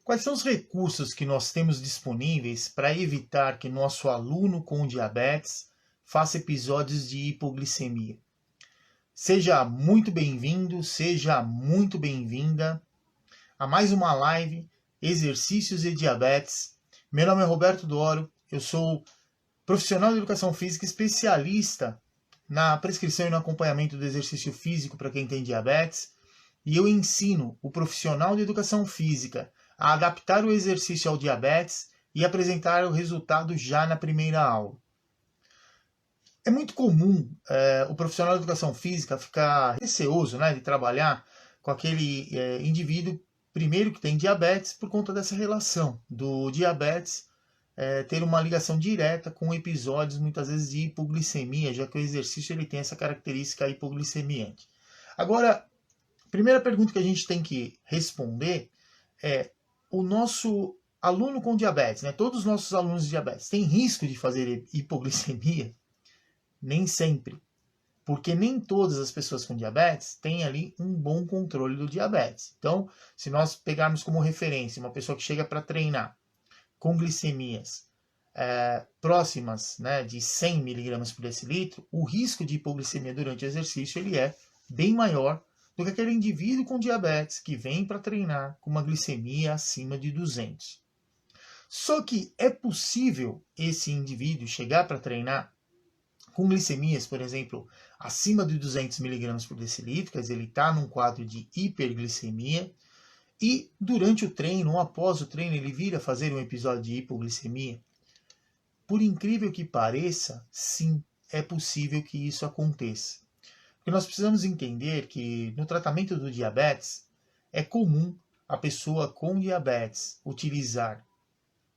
Quais são os recursos que nós temos disponíveis para evitar que nosso aluno com diabetes faça episódios de hipoglicemia? Seja muito bem-vindo, seja muito bem-vinda a mais uma live Exercícios e Diabetes. Meu nome é Roberto Doro, eu sou profissional de educação física especialista na prescrição e no acompanhamento do exercício físico para quem tem diabetes, e eu ensino o profissional de educação física a adaptar o exercício ao diabetes e apresentar o resultado já na primeira aula. É muito comum o profissional de educação física ficar receoso, de trabalhar com aquele indivíduo, primeiro, que tem diabetes, por conta dessa relação do diabetes ter uma ligação direta com episódios, muitas vezes, de hipoglicemia, já que o exercício ele tem essa característica hipoglicemiante. Agora, a primeira pergunta que a gente tem que responder é: o nosso aluno com diabetes, todos os nossos alunos de diabetes, têm risco de fazer hipoglicemia? Nem sempre. Porque nem todas as pessoas com diabetes têm ali um bom controle do diabetes. Então, se nós pegarmos como referência uma pessoa que chega para treinar com glicemias próximas de 100 mg por decilitro, o risco de hipoglicemia durante o exercício ele é bem maior do que aquele indivíduo com diabetes que vem para treinar com uma glicemia acima de 200. Só que é possível esse indivíduo chegar para treinar com glicemias, por exemplo, acima de 200 mg por decilitro, quer dizer, ele está num quadro de hiperglicemia, e durante o treino, ou após o treino, ele vir a fazer um episódio de hipoglicemia. Por incrível que pareça, sim, é possível que isso aconteça. Porque nós precisamos entender que no tratamento do diabetes, é comum a pessoa com diabetes utilizar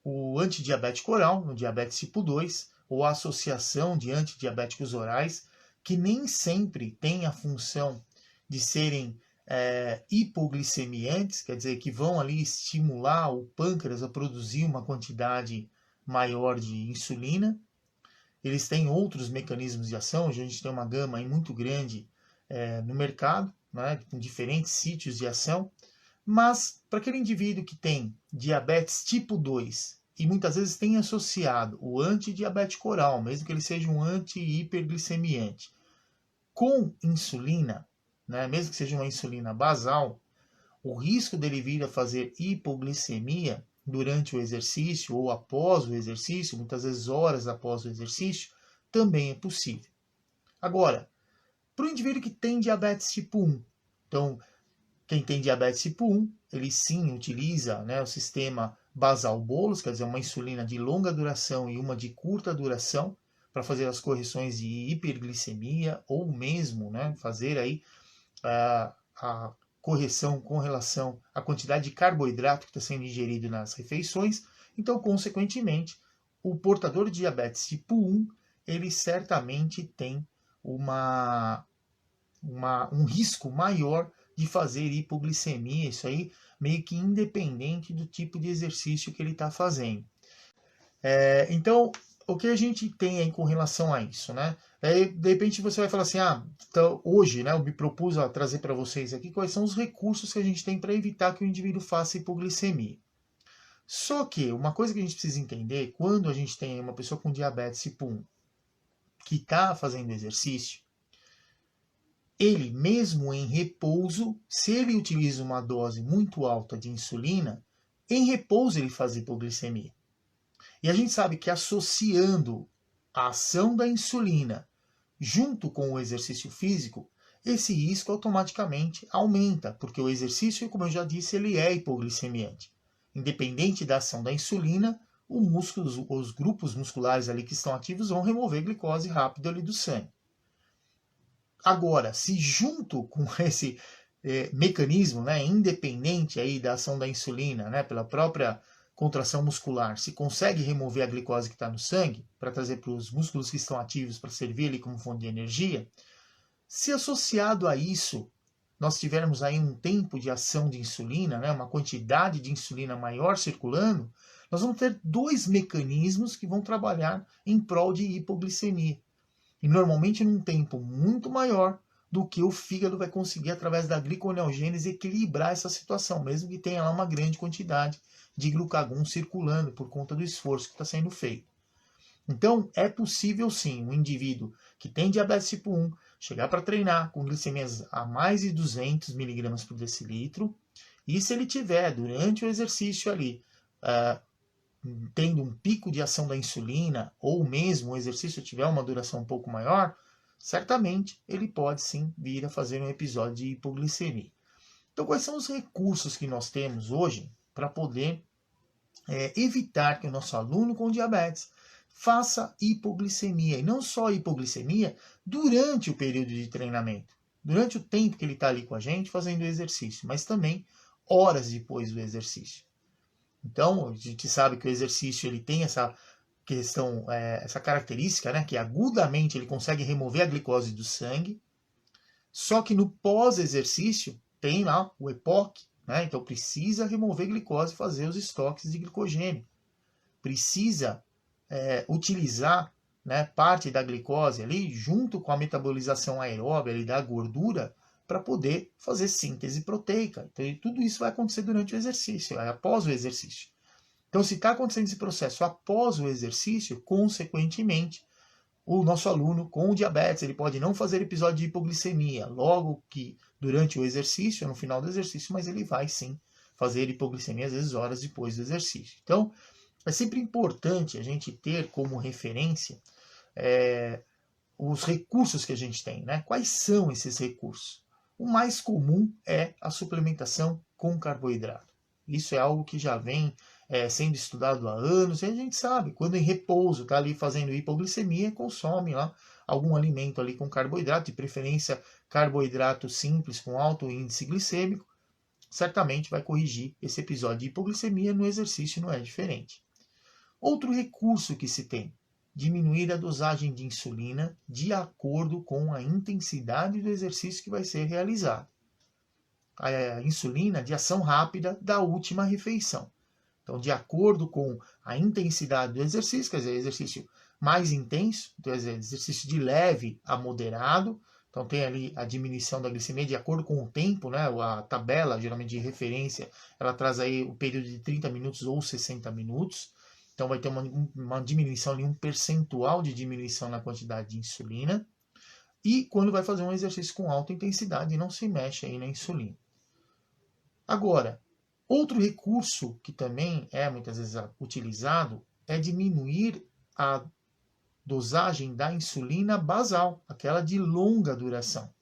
o antidiabético oral, no diabetes tipo 2, ou a associação de antidiabéticos orais, que nem sempre tem a função de serem hipoglicemiantes, quer dizer, que vão ali estimular o pâncreas a produzir uma quantidade maior de insulina. Eles têm outros mecanismos de ação, a gente tem uma gama aí muito grande no mercado, com diferentes sítios de ação, mas para aquele indivíduo que tem diabetes tipo 2 e muitas vezes tem associado o antidiabético oral, mesmo que ele seja um anti-hiperglicemiante, com insulina, mesmo que seja uma insulina basal, o risco dele vir a fazer hipoglicemia durante o exercício ou após o exercício, muitas vezes horas após o exercício, também é possível. Agora, para o indivíduo que tem diabetes tipo 1, então, quem tem diabetes tipo 1, ele sim utiliza o sistema basal-bolus, quer dizer, uma insulina de longa duração e uma de curta duração, para fazer as correções de hiperglicemia, ou mesmo fazer aí a correção com relação à quantidade de carboidrato que está sendo ingerido nas refeições. Então, consequentemente, o portador de diabetes tipo 1, ele certamente tem um risco maior de fazer hipoglicemia, isso aí meio que independente do tipo de exercício que ele está fazendo. Então, o que a gente tem aí com relação a isso, Aí, de repente você vai falar assim, então, hoje eu me propus a trazer para vocês aqui quais são os recursos que a gente tem para evitar que o indivíduo faça hipoglicemia. Só que uma coisa que a gente precisa entender, quando a gente tem uma pessoa com diabetes tipo 1 que está fazendo exercício, ele mesmo em repouso, se ele utiliza uma dose muito alta de insulina, em repouso ele faz hipoglicemia. E a gente sabe que associando a ação da insulina junto com o exercício físico, esse risco automaticamente aumenta, porque o exercício, como eu já disse, ele é hipoglicemiante. Independente da ação da insulina, os grupos musculares ali que estão ativos vão remover glicose rápido ali do sangue. Agora, se junto com esse mecanismo, independente aí da ação da insulina, pela própria contração muscular, se consegue remover a glicose que está no sangue, para trazer para os músculos que estão ativos, para servir ali como fonte de energia, se associado a isso, nós tivermos aí um tempo de ação de insulina, uma quantidade de insulina maior circulando, nós vamos ter dois mecanismos que vão trabalhar em prol de hipoglicemia. E normalmente num tempo muito maior do que o fígado vai conseguir, através da gliconeogênese, equilibrar essa situação, mesmo que tenha lá uma grande quantidade de glucagon circulando por conta do esforço que está sendo feito. Então, é possível sim um indivíduo que tem diabetes tipo 1 chegar para treinar com glicemias a mais de 200 mg por decilitro, e se ele tiver, durante o exercício ali, tendo um pico de ação da insulina, ou mesmo o exercício tiver uma duração um pouco maior, certamente ele pode sim vir a fazer um episódio de hipoglicemia. Então, quais são os recursos que nós temos hoje para poder evitar que o nosso aluno com diabetes faça hipoglicemia, e não só hipoglicemia durante o período de treinamento, durante o tempo que ele está ali com a gente fazendo o exercício, mas também horas depois do exercício. Então, a gente sabe que o exercício ele tem essa questão, essa característica, né, que agudamente ele consegue remover a glicose do sangue, só que no pós-exercício tem lá o EPOC, né, então precisa remover glicose e fazer os estoques de glicogênio. Precisa utilizar, né, parte da glicose ali junto com a metabolização aeróbica ali da gordura para poder fazer síntese proteica. Então, tudo isso vai acontecer durante o exercício, após o exercício. Então, se está acontecendo esse processo após o exercício, consequentemente, o nosso aluno com diabetes ele pode não fazer episódio de hipoglicemia logo que durante o exercício, no final do exercício, mas ele vai sim fazer hipoglicemia às vezes horas depois do exercício. Então, é sempre importante a gente ter como referência os recursos que a gente tem, né? Quais são esses recursos? O mais comum é a suplementação com carboidrato. Isso é algo que já vem sendo estudado há anos, e a gente sabe, quando em repouso está ali fazendo hipoglicemia, consome lá algum alimento ali com carboidrato, de preferência carboidrato simples com alto índice glicêmico, certamente vai corrigir esse episódio de hipoglicemia. No exercício não é diferente. Outro recurso que se tem, diminuir a dosagem de insulina de acordo com a intensidade do exercício que vai ser realizado. A insulina de ação rápida da última refeição. Então, de acordo com a intensidade do exercício, quer dizer, exercício mais intenso, então, exercício de leve a moderado, então tem ali a diminuição da glicemia de acordo com o tempo, né? A tabela, geralmente de referência, ela traz aí o período de 30 minutos ou 60 minutos. Então vai ter uma diminuição ali, um percentual de diminuição na quantidade de insulina. E quando vai fazer um exercício com alta intensidade, não se mexe aí na insulina. Agora, outro recurso que também é muitas vezes utilizado é diminuir a dosagem da insulina basal, aquela de longa duração.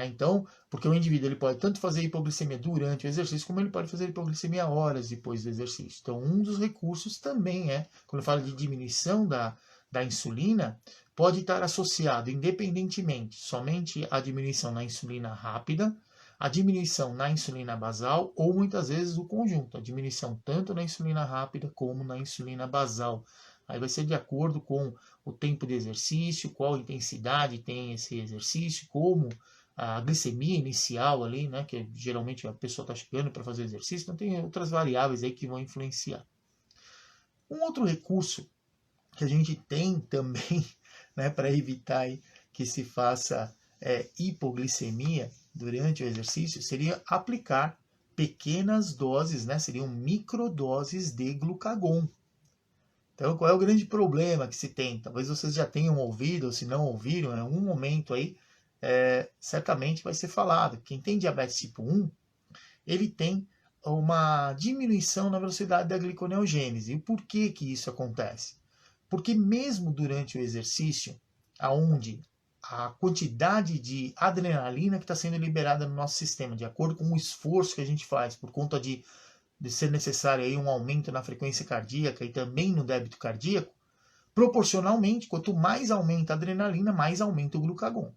Então, porque o indivíduo ele pode tanto fazer hipoglicemia durante o exercício, como ele pode fazer hipoglicemia horas depois do exercício. Então, um dos recursos também quando eu falo de diminuição da insulina, pode estar associado independentemente somente à diminuição na insulina rápida, a diminuição na insulina basal, ou muitas vezes o conjunto, a diminuição tanto na insulina rápida como na insulina basal. Aí vai ser de acordo com o tempo de exercício, qual intensidade tem esse exercício, como a glicemia inicial ali, né, que geralmente a pessoa está chegando para fazer exercício, então tem outras variáveis aí que vão influenciar. Um outro recurso que a gente tem também, né, para evitar aí que se faça hipoglicemia durante o exercício, seria aplicar pequenas doses, né, seriam microdoses de glucagon. Então, qual é o grande problema que se tem? Talvez vocês já tenham ouvido, ou se não ouviram, em algum momento aí, certamente vai ser falado. Quem tem diabetes tipo 1, ele tem uma diminuição na velocidade da gliconeogênese. E por que que isso acontece? Porque mesmo durante o exercício, aonde a quantidade de adrenalina que está sendo liberada no nosso sistema, de acordo com o esforço que a gente faz, por conta de ser necessário aí um aumento na frequência cardíaca e também no débito cardíaco, proporcionalmente, quanto mais aumenta a adrenalina, mais aumenta o glucagon.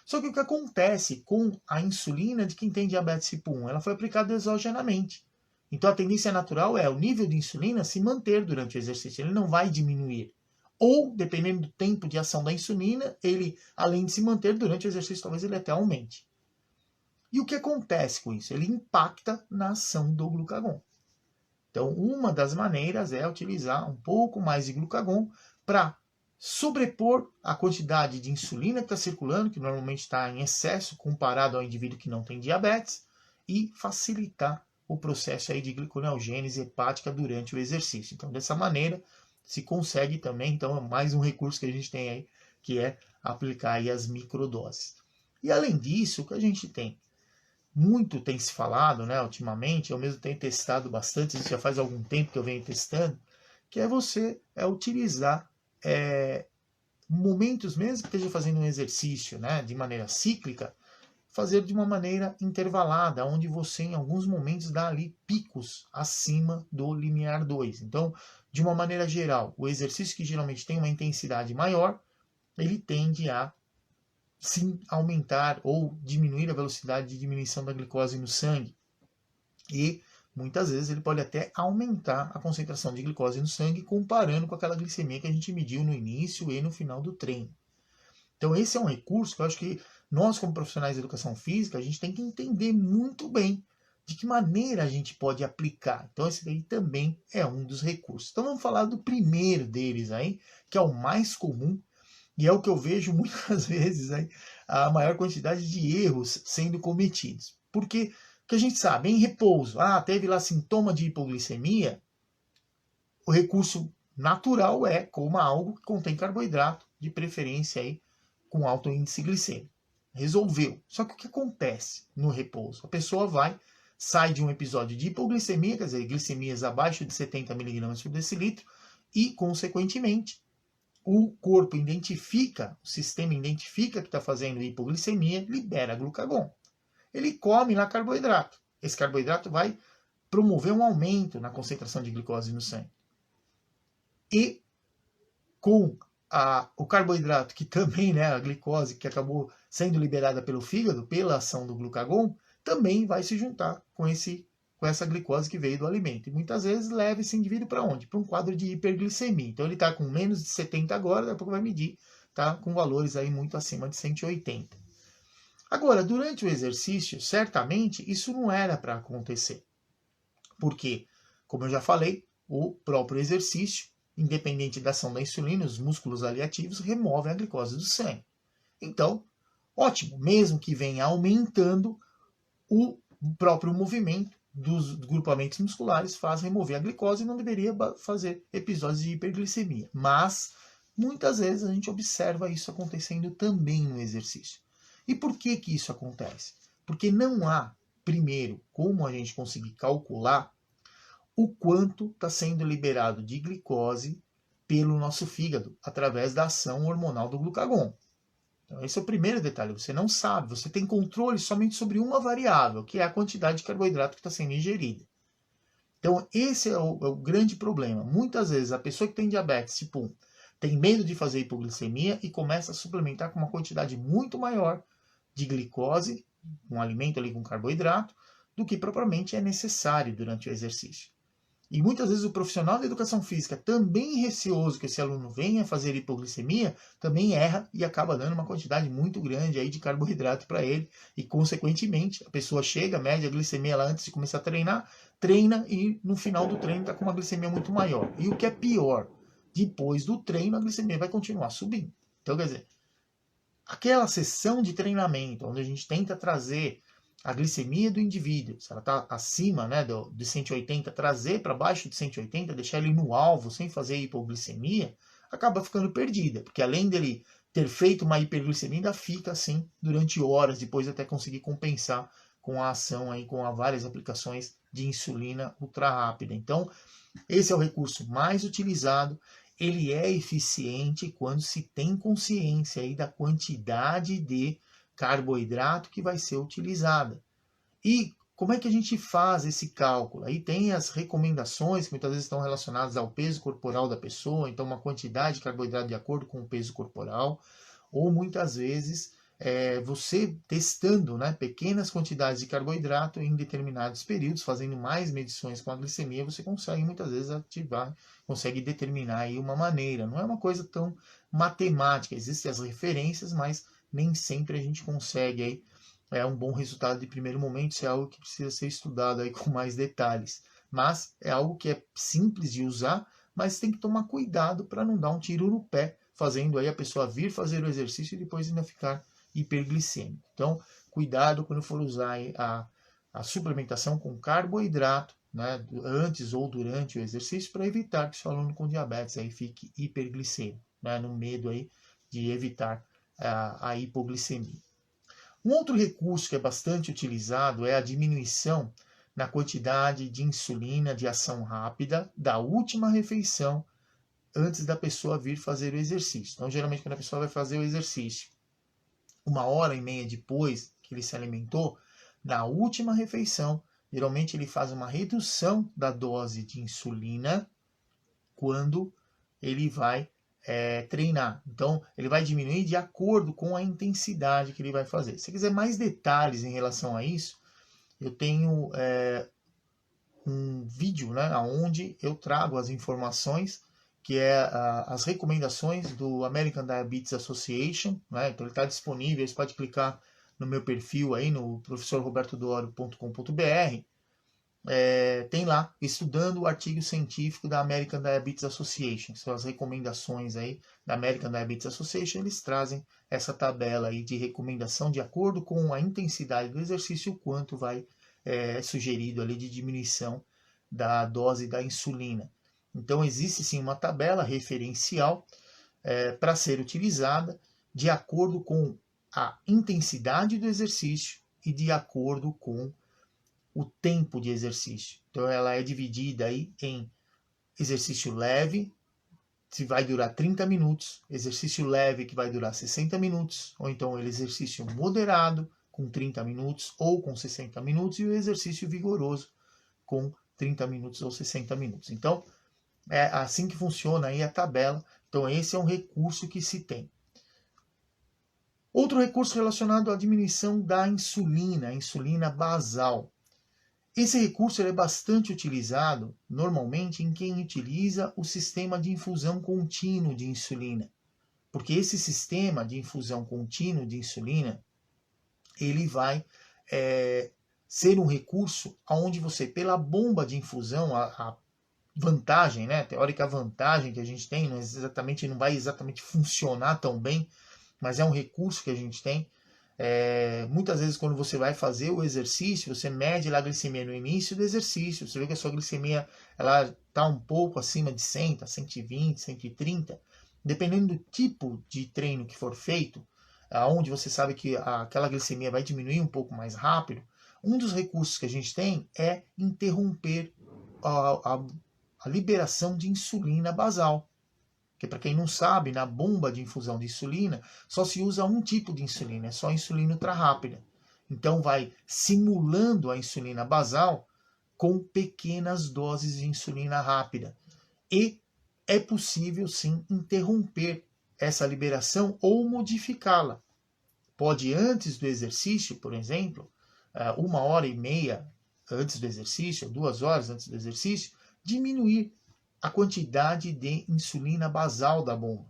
Só que o que acontece com a insulina de quem tem diabetes tipo 1? Ela foi aplicada exogenamente. Então a tendência natural é o nível de insulina se manter durante o exercício, ele não vai diminuir. Ou, dependendo do tempo de ação da insulina, ele, além de se manter durante o exercício, talvez ele até aumente. E o que acontece com isso? Ele impacta na ação do glucagon. Então, uma das maneiras é utilizar um pouco mais de glucagon para sobrepor a quantidade de insulina que está circulando, que normalmente está em excesso comparado ao indivíduo que não tem diabetes, e facilitar o processo aí de gliconeogênese hepática durante o exercício. Então, dessa maneira, se consegue também, então, mais um recurso que a gente tem aí, que é aplicar aí as microdoses. E além disso, o que a gente tem? Muito tem se falado, né, ultimamente, eu mesmo tenho testado bastante, isso já faz algum tempo que eu venho testando, que é você utilizar momentos, mesmo que esteja fazendo um exercício, né, de maneira cíclica, fazer de uma maneira intervalada, onde você em alguns momentos dá ali picos acima do limiar 2. Então, de uma maneira geral, o exercício que geralmente tem uma intensidade maior, ele tende a sim aumentar ou diminuir a velocidade de diminuição da glicose no sangue. E muitas vezes ele pode até aumentar a concentração de glicose no sangue comparando com aquela glicemia que a gente mediu no início e no final do treino. Então esse é um recurso que eu acho que nós, como profissionais de educação física, a gente tem que entender muito bem de que maneira a gente pode aplicar. Então esse daí também é um dos recursos. Então vamos falar do primeiro deles aí, que é o mais comum, e é o que eu vejo muitas vezes aí, a maior quantidade de erros sendo cometidos. Porque que a gente sabe, em repouso, teve lá sintoma de hipoglicemia, o recurso natural é coma algo que contém carboidrato, de preferência aí com alto índice glicêmico. Resolveu. Só que o que acontece no repouso? A pessoa sai de um episódio de hipoglicemia, quer dizer, glicemias abaixo de 70 mg por decilitro, e, consequentemente, o corpo identifica, o sistema identifica que está fazendo hipoglicemia, libera glucagon. Ele come lá carboidrato. Esse carboidrato vai promover um aumento na concentração de glicose no sangue. E com o carboidrato, que também, né, a glicose que acabou sendo liberada pelo fígado, pela ação do glucagon, também vai se juntar com essa glicose que veio do alimento. E muitas vezes leva esse indivíduo para onde? Para um quadro de hiperglicemia. Então ele está com menos de 70 agora, daqui a pouco vai medir, tá com valores aí muito acima de 180. Agora, durante o exercício, certamente isso não era para acontecer. Porque, como eu já falei, o próprio exercício, independente da ação da insulina, os músculos ali ativos removem a glicose do sangue. Então, ótimo, mesmo que venha aumentando, o próprio movimento dos grupamentos musculares faz remover a glicose e não deveria fazer episódios de hiperglicemia. Mas, muitas vezes a gente observa isso acontecendo também no exercício. E por que isso acontece? Porque não há, primeiro, como a gente conseguir calcular o quanto está sendo liberado de glicose pelo nosso fígado, através da ação hormonal do glucagon. Então, esse é o primeiro detalhe. Você não sabe, você tem controle somente sobre uma variável, que é a quantidade de carboidrato que está sendo ingerida. Então, esse é o grande problema. Muitas vezes, a pessoa que tem diabetes tipo 1 tem medo de fazer hipoglicemia e começa a suplementar com uma quantidade muito maior de glicose, um alimento ali com carboidrato, do que propriamente é necessário durante o exercício. E muitas vezes o profissional da educação física, também receoso que esse aluno venha fazer hipoglicemia, também erra e acaba dando uma quantidade muito grande aí de carboidrato para ele. E, consequentemente, a pessoa chega, mede a glicemia lá antes de começar a treinar, treina e no final do treino está com uma glicemia muito maior. E o que é pior, depois do treino a glicemia vai continuar subindo. Então, quer dizer, aquela sessão de treinamento, onde a gente tenta trazer a glicemia do indivíduo, se ela está acima, né, de 180, trazer para baixo de 180, deixar ele no alvo sem fazer hipoglicemia, acaba ficando perdida, porque além dele ter feito uma hiperglicemia, ainda fica assim durante horas, depois até conseguir compensar com a ação, aí, com várias aplicações de insulina ultra rápida. Então, esse é o recurso mais utilizado. Ele é eficiente quando se tem consciência aí da quantidade de carboidrato que vai ser utilizada. E como é que a gente faz esse cálculo? Aí tem as recomendações que muitas vezes estão relacionadas ao peso corporal da pessoa, então uma quantidade de carboidrato de acordo com o peso corporal, ou muitas vezes você testando, né, pequenas quantidades de carboidrato em determinados períodos, fazendo mais medições com a glicemia, você consegue muitas vezes ativar, consegue determinar aí uma maneira. Não é uma coisa tão matemática, existem as referências, mas nem sempre a gente consegue aí um bom resultado de primeiro momento. Isso é algo que precisa ser estudado aí com mais detalhes. Mas é algo que é simples de usar, mas tem que tomar cuidado para não dar um tiro no pé fazendo aí a pessoa vir fazer o exercício e depois ainda ficar hiperglicêmico. Então, cuidado quando for usar a suplementação com carboidrato, né, antes ou durante o exercício, para evitar que seu aluno com diabetes aí fique hiperglicêmico, né, no medo aí de evitar a hipoglicemia. Um outro recurso que é bastante utilizado é a diminuição na quantidade de insulina de ação rápida da última refeição antes da pessoa vir fazer o exercício. Então, geralmente, quando a pessoa vai fazer o exercício, 1h30 depois que ele se alimentou, na última refeição, geralmente ele faz uma redução da dose de insulina quando ele vai treinar. Então, ele vai diminuir de acordo com a intensidade que ele vai fazer. Se quiser mais detalhes em relação a isso, eu tenho um vídeo, né, onde eu trago as informações, que é as recomendações do American Diabetes Association, né? Então ele está disponível, você pode clicar no meu perfil aí, no professorrobertodorio.com.br, tem lá, estudando o artigo científico da American Diabetes Association, são as recomendações aí da American Diabetes Association, eles trazem essa tabela aí de recomendação de acordo com a intensidade do exercício, o quanto vai sugerido ali de diminuição da dose da insulina. Então, existe sim uma tabela referencial para ser utilizada de acordo com a intensidade do exercício e de acordo com o tempo de exercício. Então, ela é dividida aí em exercício leve, que vai durar 30 minutos, exercício leve que vai durar 60 minutos, ou então exercício moderado com 30 minutos ou com 60 minutos e o exercício vigoroso com 30 minutos ou 60 minutos. Então, é assim que funciona aí a tabela. Então, esse é um recurso que se tem. Outro recurso relacionado à diminuição da insulina, a insulina basal. Esse recurso é bastante utilizado, normalmente, em quem utiliza o sistema de infusão contínuo de insulina. Porque esse sistema de infusão contínuo de insulina, ele vai ser um recurso onde você, pela bomba de infusão, a vantagem, né, a teórica vantagem que a gente tem, não vai exatamente funcionar tão bem, mas é um recurso que a gente tem. Muitas vezes quando você vai fazer o exercício, você mede lá a glicemia no início do exercício, você vê que a sua glicemia está um pouco acima de 100, tá 120, 130, dependendo do tipo de treino que for feito, onde você sabe que aquela glicemia vai diminuir um pouco mais rápido, um dos recursos que a gente tem é interromper a liberação de insulina basal. Porque, para quem não sabe, na bomba de infusão de insulina, só se usa um tipo de insulina, é só a insulina ultra-rápida. Então, vai simulando a insulina basal com pequenas doses de insulina rápida. E é possível, sim, interromper essa liberação ou modificá-la. Pode, antes do exercício, por exemplo, 1h30 antes do exercício, 2 horas antes do exercício, diminuir a quantidade de insulina basal da bomba.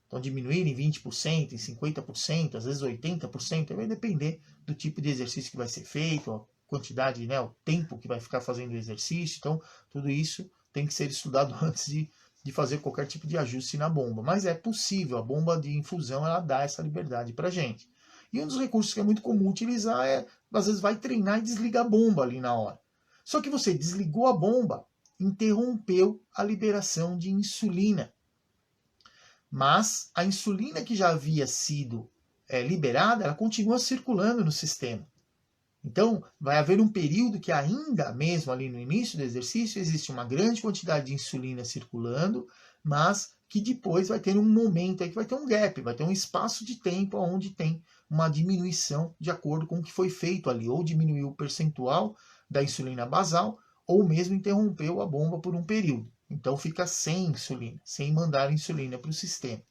Então, diminuir em 20%, em 50%, às vezes 80%, vai depender do tipo de exercício que vai ser feito, a quantidade, né, o tempo que vai ficar fazendo o exercício. Então, tudo isso tem que ser estudado antes de fazer qualquer tipo de ajuste na bomba. Mas é possível, a bomba de infusão ela dá essa liberdade para a gente. E um dos recursos que é muito comum utilizar às vezes, vai treinar e desliga a bomba ali na hora. Só que você desligou a bomba, interrompeu a liberação de insulina. Mas a insulina que já havia sido liberada, ela continua circulando no sistema. Então, vai haver um período que ainda mesmo ali no início do exercício, existe uma grande quantidade de insulina circulando, mas que depois vai ter um momento aí que vai ter um gap, vai ter um espaço de tempo onde tem uma diminuição de acordo com o que foi feito ali, ou diminuiu o percentual da insulina basal, ou mesmo interrompeu a bomba por um período. Então fica sem insulina, sem mandar insulina para o sistema.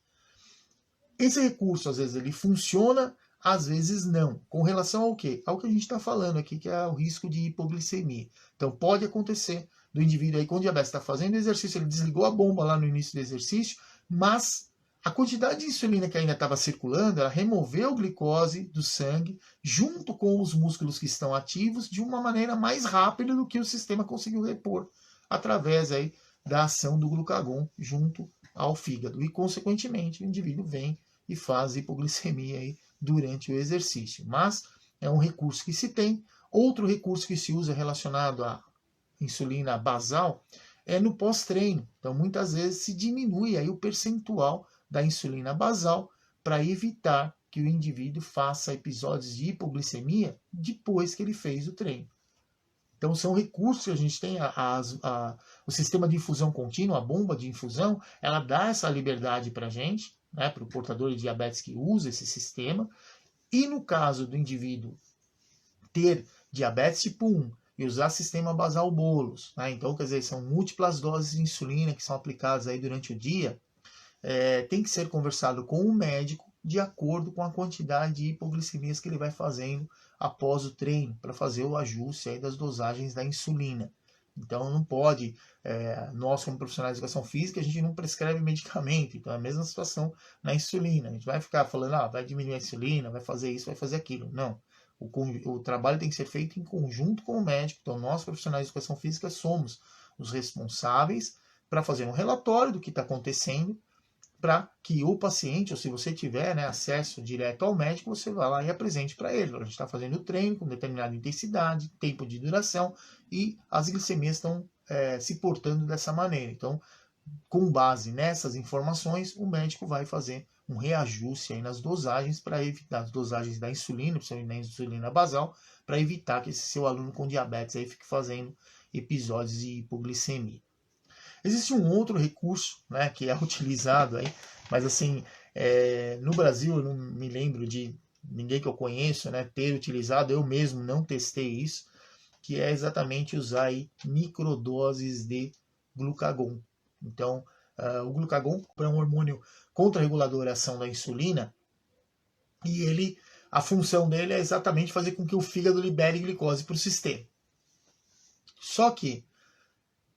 Esse recurso, às vezes, ele funciona, às vezes não. Com relação ao quê? Ao que a gente está falando aqui, que é o risco de hipoglicemia. Então pode acontecer do indivíduo aí com diabetes está fazendo exercício, ele desligou a bomba lá no início do exercício, mas a quantidade de insulina que ainda estava circulando, ela removeu a glicose do sangue junto com os músculos que estão ativos de uma maneira mais rápida do que o sistema conseguiu repor através aí da ação do glucagon junto ao fígado. E, consequentemente, o indivíduo vem e faz hipoglicemia aí durante o exercício. Mas é um recurso que se tem. Outro recurso que se usa relacionado à insulina basal é no pós-treino. Então, muitas vezes se diminui aí o percentual da insulina basal para evitar que o indivíduo faça episódios de hipoglicemia depois que ele fez o treino. Então, são recursos que a gente tem. O sistema de infusão contínua, a bomba de infusão, ela dá essa liberdade para a gente, né, para o portador de diabetes que usa esse sistema. E no caso do indivíduo ter diabetes tipo 1 e usar sistema basal bolos, né, então, quer dizer, são múltiplas doses de insulina que são aplicadas aí durante o dia, tem que ser conversado com o médico de acordo com a quantidade de hipoglicemias que ele vai fazendo após o treino, para fazer o ajuste aí das dosagens da insulina. Então não pode, nós como profissionais de educação física, a gente não prescreve medicamento, então é a mesma situação na insulina. A gente vai ficar falando, vai diminuir a insulina, vai fazer isso, vai fazer aquilo. Não. O trabalho tem que ser feito em conjunto com o médico. Então nós profissionais de educação física somos os responsáveis para fazer um relatório do que está acontecendo, para que o paciente, ou se você tiver, né, acesso direto ao médico, você vá lá e apresente para ele. A gente está fazendo o treino com determinada intensidade, tempo de duração, e as glicemias estão se portando dessa maneira. Então, com base nessas informações, o médico vai fazer um reajuste aí nas dosagens para evitar as dosagens da insulina, principalmente da insulina basal, para evitar que esse seu aluno com diabetes aí fique fazendo episódios de hipoglicemia. Existe um outro recurso, né, que é utilizado aí, mas assim, no Brasil eu não me lembro de ninguém que eu conheço, né, ter utilizado, eu mesmo não testei isso, que é exatamente usar aí microdoses de glucagon. Então, o glucagon é um hormônio contrarregulador da ação da insulina, e a função dele é exatamente fazer com que o fígado libere glicose para o sistema. Só que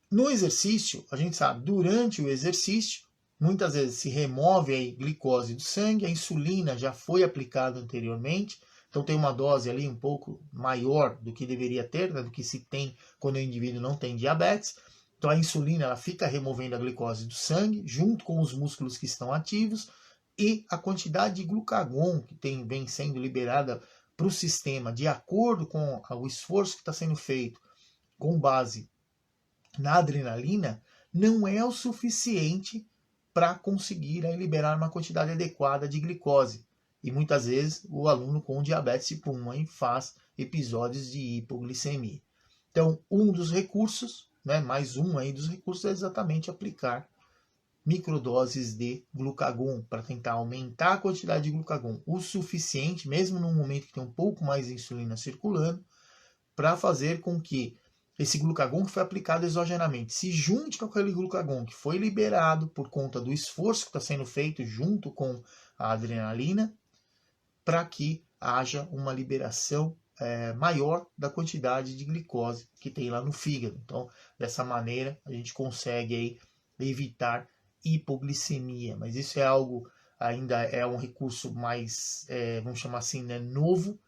no exercício, a gente sabe, durante o exercício, muitas vezes se remove a glicose do sangue, a insulina já foi aplicada anteriormente, então tem uma dose ali um pouco maior do que deveria ter, né, do que se tem quando o indivíduo não tem diabetes. Então a insulina ela fica removendo a glicose do sangue, junto com os músculos que estão ativos, e a quantidade de glucagon que vem sendo liberada para o sistema, de acordo com o esforço que está sendo feito, com base na adrenalina, não é o suficiente para conseguir liberar uma quantidade adequada de glicose. E muitas vezes o aluno com diabetes tipo 1 faz episódios de hipoglicemia. Então, um dos recursos, né, mais um aí dos recursos, é exatamente aplicar microdoses de glucagon para tentar aumentar a quantidade de glucagon o suficiente, mesmo num momento que tem um pouco mais de insulina circulando, para fazer com que esse glucagon que foi aplicado exogenamente se junte com aquele glucagon que foi liberado por conta do esforço que está sendo feito junto com a adrenalina, para que haja uma liberação maior da quantidade de glicose que tem lá no fígado. Então, dessa maneira, a gente consegue aí evitar hipoglicemia. Mas isso é algo, ainda é um recurso mais, vamos chamar assim, né, novo.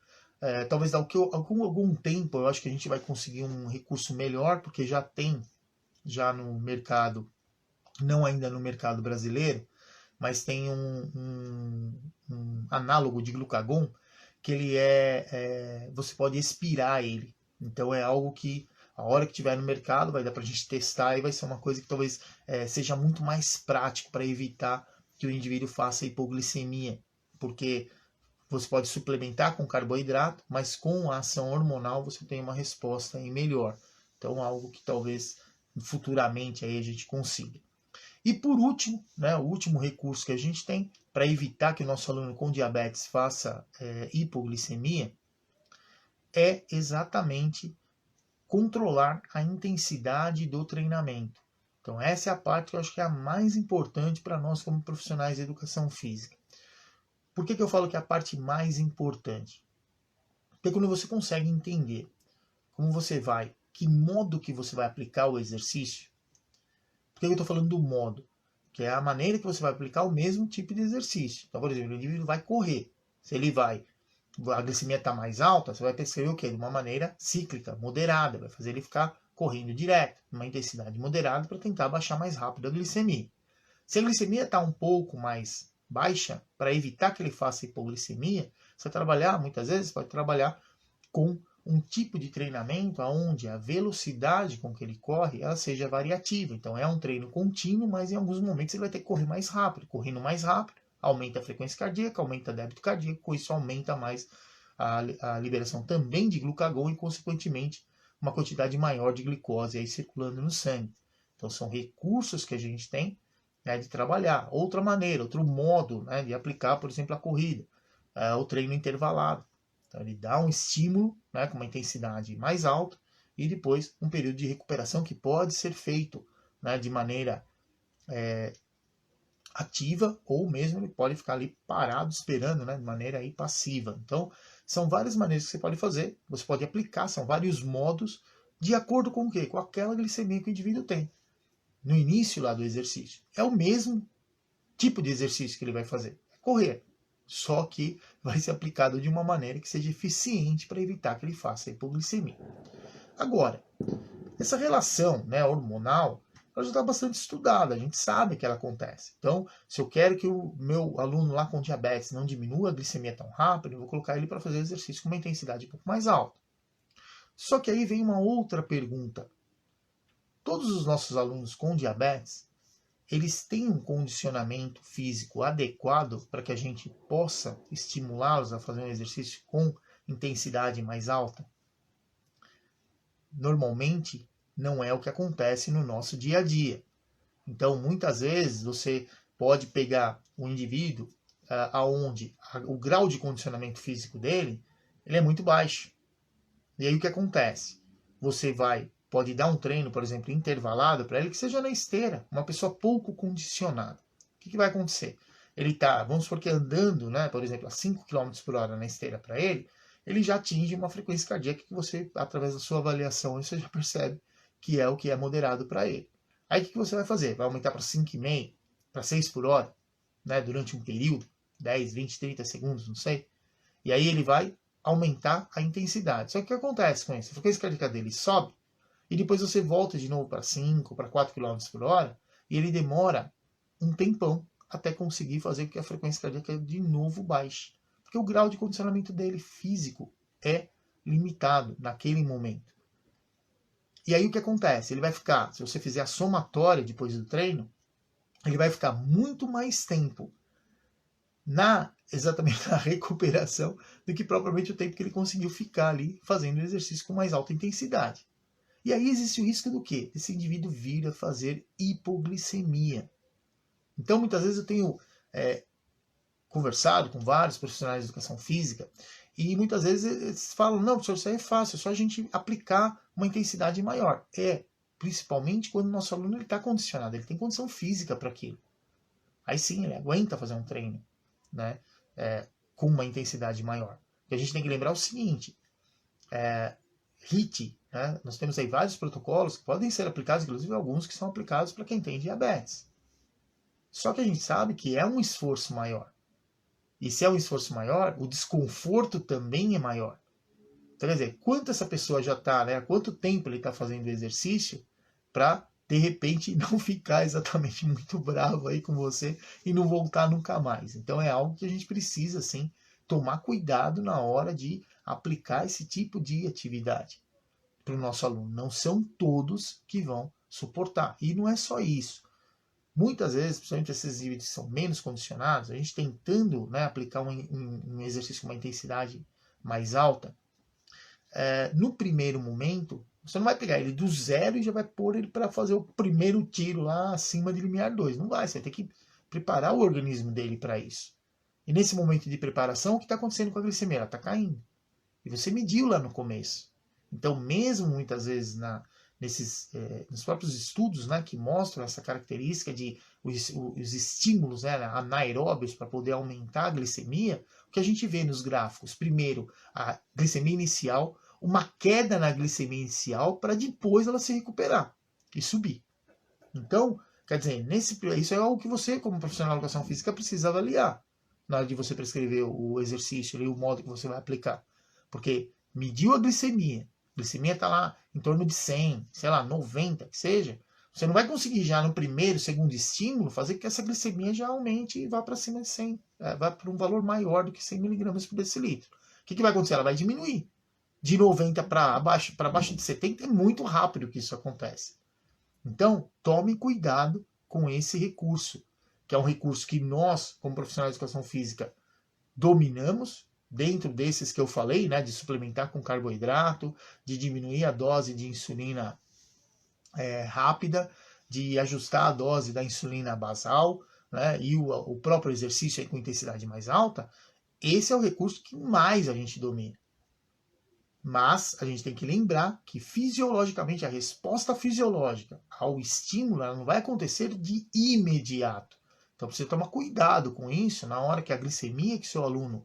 Talvez daqui a algum tempo eu acho que a gente vai conseguir um recurso melhor, porque já tem no mercado, não ainda no mercado brasileiro, mas tem um análogo de glucagon que ele você pode expirar ele. Então é algo que a hora que tiver no mercado vai dar para a gente testar e vai ser uma coisa que talvez seja muito mais prático para evitar que o indivíduo faça hipoglicemia, porque você pode suplementar com carboidrato, mas com a ação hormonal você tem uma resposta aí melhor. Então, algo que talvez futuramente aí a gente consiga. E por último, né, o último recurso que a gente tem para evitar que o nosso aluno com diabetes faça hipoglicemia é exatamente controlar a intensidade do treinamento. Então, essa é a parte que eu acho que é a mais importante para nós como profissionais de educação física. Por que eu falo que é a parte mais importante? Porque quando você consegue entender como você vai, que modo que você vai aplicar o exercício, por que eu estou falando do modo? Que é a maneira que você vai aplicar o mesmo tipo de exercício. Então, por exemplo, o indivíduo vai correr. Se a glicemia está mais alta, você vai perceber o quê? De uma maneira cíclica, moderada, vai fazer ele ficar correndo direto, uma intensidade moderada para tentar baixar mais rápido a glicemia. Se a glicemia está um pouco mais baixa, para evitar que ele faça hipoglicemia, você trabalhar, muitas vezes, pode trabalhar com um tipo de treinamento onde a velocidade com que ele corre ela seja variativa. Então é um treino contínuo, mas em alguns momentos ele vai ter que correr mais rápido. Correndo mais rápido, aumenta a frequência cardíaca, aumenta o débito cardíaco, com isso aumenta mais a liberação também de glucagon e, consequentemente, uma quantidade maior de glicose aí circulando no sangue. Então são recursos que a gente tem, né, de trabalhar. Outra maneira, outro modo, né, de aplicar, por exemplo, a corrida, o treino intervalado. Então ele dá um estímulo, né, com uma intensidade mais alta e depois um período de recuperação que pode ser feito, né, de maneira ativa, ou mesmo ele pode ficar ali parado esperando, né, de maneira aí passiva. Então são várias maneiras que você pode fazer, você pode aplicar, são vários modos de acordo com o quê? Com aquela glicemia que o indivíduo tem no início lá do exercício. É o mesmo tipo de exercício que ele vai fazer, é correr. Só que vai ser aplicado de uma maneira que seja eficiente para evitar que ele faça hipoglicemia. Agora, essa relação, né, hormonal, ela já está bastante estudada, a gente sabe que ela acontece. Então, se eu quero que o meu aluno lá com diabetes não diminua a glicemia tão rápido, eu vou colocar ele para fazer exercício com uma intensidade um pouco mais alta. Só que aí vem uma outra pergunta. Todos os nossos alunos com diabetes, eles têm um condicionamento físico adequado para que a gente possa estimulá-los a fazer um exercício com intensidade mais alta? Normalmente, não é o que acontece no nosso dia a dia. Então, muitas vezes, você pode pegar um indivíduo onde o grau de condicionamento físico dele ele é muito baixo. E aí o que acontece? Você pode dar um treino, por exemplo, intervalado para ele, que seja na esteira, uma pessoa pouco condicionada. O que vai acontecer? Ele está, vamos supor que andando, né, por exemplo, a 5 km por hora na esteira para ele já atinge uma frequência cardíaca que você, através da sua avaliação, você já percebe que é o que é moderado para ele. Aí o que você vai fazer? Vai aumentar para 5,5, para 6 por hora, né, durante um período, 10, 20, 30 segundos, não sei. E aí ele vai aumentar a intensidade. Só que o que acontece com isso? A frequência cardíaca dele sobe, e depois você volta de novo para 5, para 4 km por hora, e ele demora um tempão até conseguir fazer com que a frequência cardíaca de novo baixe. Porque o grau de condicionamento dele físico é limitado naquele momento. E aí o que acontece? Ele vai ficar, se você fizer a somatória depois do treino, ele vai ficar muito mais tempo exatamente na recuperação do que propriamente o tempo que ele conseguiu ficar ali fazendo o exercício com mais alta intensidade. E aí existe o risco do quê? Esse indivíduo vir a fazer hipoglicemia. Então, muitas vezes eu tenho conversado com vários profissionais de educação física e muitas vezes eles falam, não, professor, isso aí é fácil, é só a gente aplicar uma intensidade maior. Principalmente quando o nosso aluno está condicionado, ele tem condição física para aquilo. Aí sim, ele aguenta fazer um treino, né, com uma intensidade maior. E a gente tem que lembrar o seguinte, HIIT, né, nós temos aí vários protocolos que podem ser aplicados, inclusive alguns que são aplicados para quem tem diabetes. Só que a gente sabe que é um esforço maior. E se é um esforço maior, o desconforto também é maior. Então, quer dizer, quanto essa pessoa já está, né, há quanto tempo ele está fazendo o exercício para, de repente, não ficar exatamente muito bravo aí com você e não voltar nunca mais. Então é algo que a gente precisa, sim, tomar cuidado na hora de aplicar esse tipo de atividade para o nosso aluno. Não são todos que vão suportar. E não é só isso. Muitas vezes, principalmente esses indivíduos que são menos condicionados, a gente tentando, né, aplicar um exercício com uma intensidade mais alta, no primeiro momento, você não vai pegar ele do zero e já vai pôr ele para fazer o primeiro tiro lá acima de limiar 2. Não vai, você vai ter que preparar o organismo dele para isso. E nesse momento de preparação, o que está acontecendo com a glicemia? Ela está caindo. E você mediu lá no começo. Então, mesmo muitas vezes nos próprios estudos, né, que mostram essa característica de os estímulos, né, anaeróbios para poder aumentar a glicemia, o que a gente vê nos gráficos? Primeiro, a glicemia inicial, uma queda na glicemia inicial para depois ela se recuperar e subir. Então, quer dizer, isso é algo que você, como profissional de educação física, precisa avaliar na hora de você prescrever o exercício e o modo que você vai aplicar. Porque mediu a glicemia está lá em torno de 100, sei lá, 90, que seja, Você não vai conseguir já no primeiro, segundo estímulo fazer com que essa glicemia já aumente e vá para cima de 100, vá para um valor maior do que 100 miligramas por decilitro. O que vai acontecer? Ela vai diminuir. De 90 para baixo de 70 é muito rápido que isso acontece. Então, tome cuidado com esse recurso, que é um recurso que nós, como profissionais de educação física, dominamos, dentro desses que eu falei, né, de suplementar com carboidrato, de diminuir a dose de insulina rápida, de ajustar a dose da insulina basal, né, e o próprio exercício aí com intensidade mais alta. Esse é o recurso que mais a gente domina. Mas a gente tem que lembrar que fisiologicamente, a resposta fisiológica ao estímulo ela não vai acontecer de imediato. Então você toma cuidado com isso na hora que a glicemia que seu aluno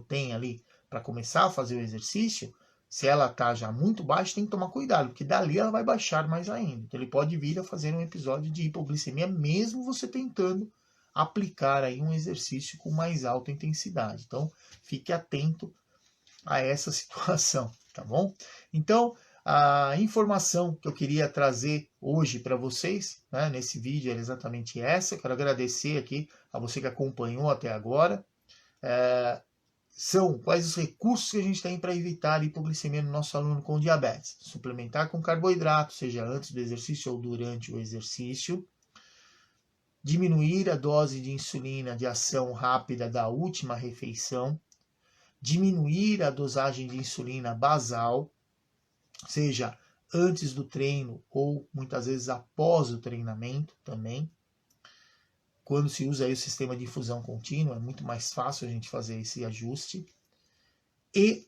tem ali para começar a fazer o exercício, se ela está já muito baixa, tem que tomar cuidado, porque dali ela vai baixar mais ainda. Então ele pode vir a fazer um episódio de hipoglicemia, mesmo você tentando aplicar aí um exercício com mais alta intensidade. Então fique atento a essa situação, tá bom? Então, a informação que eu queria trazer hoje para vocês, né, nesse vídeo, é exatamente essa. Eu quero agradecer aqui a você que acompanhou até agora. São quais os recursos que a gente tem para evitar a hipoglicemia no nosso aluno com diabetes. Suplementar com carboidrato, seja antes do exercício ou durante o exercício. Diminuir a dose de insulina de ação rápida da última refeição. Diminuir a dosagem de insulina basal, seja antes do treino ou muitas vezes após o treinamento também. Quando se usa aí o sistema de infusão contínua, é muito mais fácil a gente fazer esse ajuste. E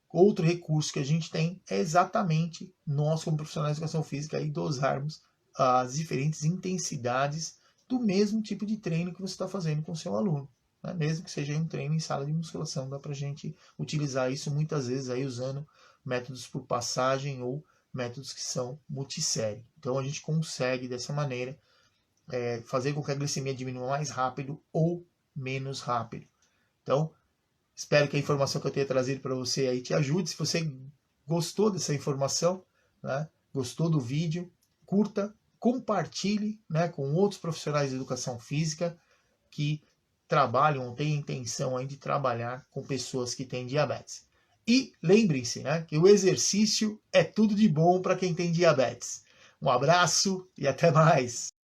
outro recurso que a gente tem é exatamente nós, como profissionais de educação física, aí dosarmos as diferentes intensidades do mesmo tipo de treino que você está fazendo com o seu aluno. Mesmo que seja um treino em sala de musculação, dá para a gente utilizar isso muitas vezes aí usando métodos por passagem ou métodos que são multissérie. Então a gente consegue dessa maneira fazer com que a glicemia diminua mais rápido ou menos rápido. Então espero que a informação que eu tenha trazido para você aí te ajude. Se você gostou dessa informação, né, gostou do vídeo, curta, compartilhe, né, com outros profissionais de educação física que trabalham ou têm intenção aí de trabalhar com pessoas que têm diabetes. E lembrem-se, né, que o exercício é tudo de bom para quem tem diabetes. Um abraço e até mais!